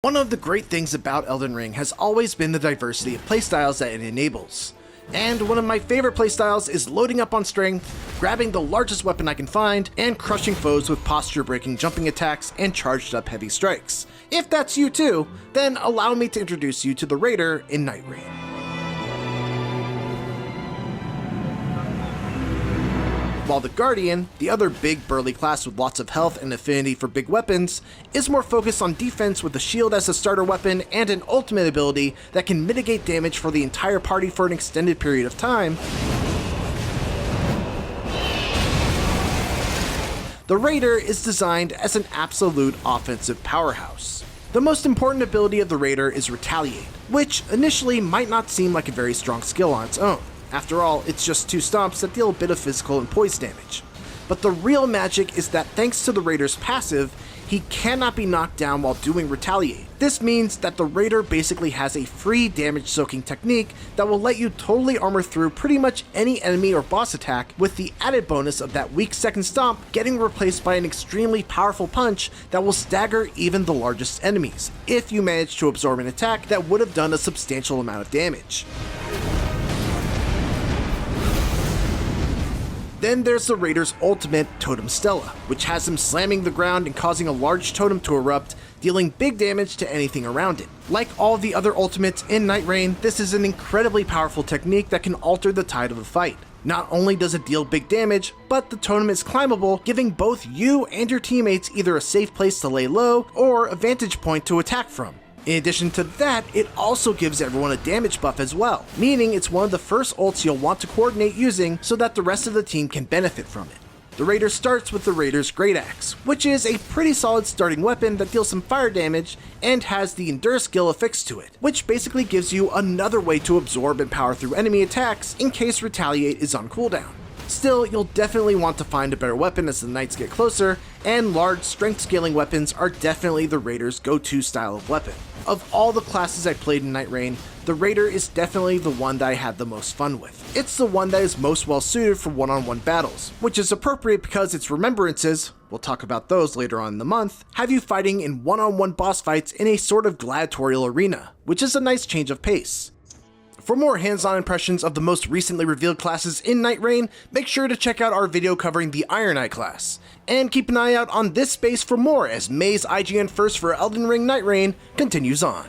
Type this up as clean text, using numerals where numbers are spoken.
One of the great things about Elden Ring has always been the diversity of playstyles that it enables. And one of my favorite playstyles is loading up on strength, grabbing the largest weapon I can find, and crushing foes with posture-breaking jumping attacks and charged up heavy strikes. If that's you too, then allow me to introduce you to the Raider in EldenRing. While the Guardian, the other big burly class with lots of health and affinity for big weapons, is more focused on defense with a shield as a starter weapon and an ultimate ability that can mitigate damage for the entire party for an extended period of time, the Raider is designed as an absolute offensive powerhouse. The most important ability of the Raider is Retaliate, which initially might not seem like a very strong skill on its own. After all, it's just 2 stomps that deal a bit of physical and poise damage. But the real magic is that thanks to the Raider's passive, he cannot be knocked down while doing Retaliate. This means that the Raider basically has a free damage soaking technique that will let you totally armor through pretty much any enemy or boss attack, with the added bonus of that weak second stomp getting replaced by an extremely powerful punch that will stagger even the largest enemies, if you manage to absorb an attack that would have done a substantial amount of damage. Then there's the Raider's ultimate, Totem Stella, which has him slamming the ground and causing a large totem to erupt, dealing big damage to anything around it. Like all the other ultimates in EldenRing, this is an incredibly powerful technique that can alter the tide of a fight. Not only does it deal big damage, but the totem is climbable, giving both you and your teammates either a safe place to lay low or a vantage point to attack from. In addition to that, it also gives everyone a damage buff as well, meaning it's one of the first ults you'll want to coordinate using so that the rest of the team can benefit from it. The Raider starts with the Raider's Great Axe, which is a pretty solid starting weapon that deals some fire damage and has the Endure skill affixed to it, which basically gives you another way to absorb and power through enemy attacks in case Retaliate is on cooldown. Still, you'll definitely want to find a better weapon as the nights get closer, and large strength scaling weapons are definitely the Raider's go-to style of weapon. Of all the classes I played in EldenRing, the Raider is definitely the one that I had the most fun with. It's the one that is most well suited for one-on-one battles, which is appropriate because its remembrances, we'll talk about those later on in the month, have you fighting in one-on-one boss fights in a sort of gladiatorial arena, which is a nice change of pace. For more hands-on impressions of the most recently revealed classes in EldenRing, make sure to check out our video covering the Iron Eye class. And keep an eye out on this space for more as May's IGN first for Elden Ring EldenRing continues on.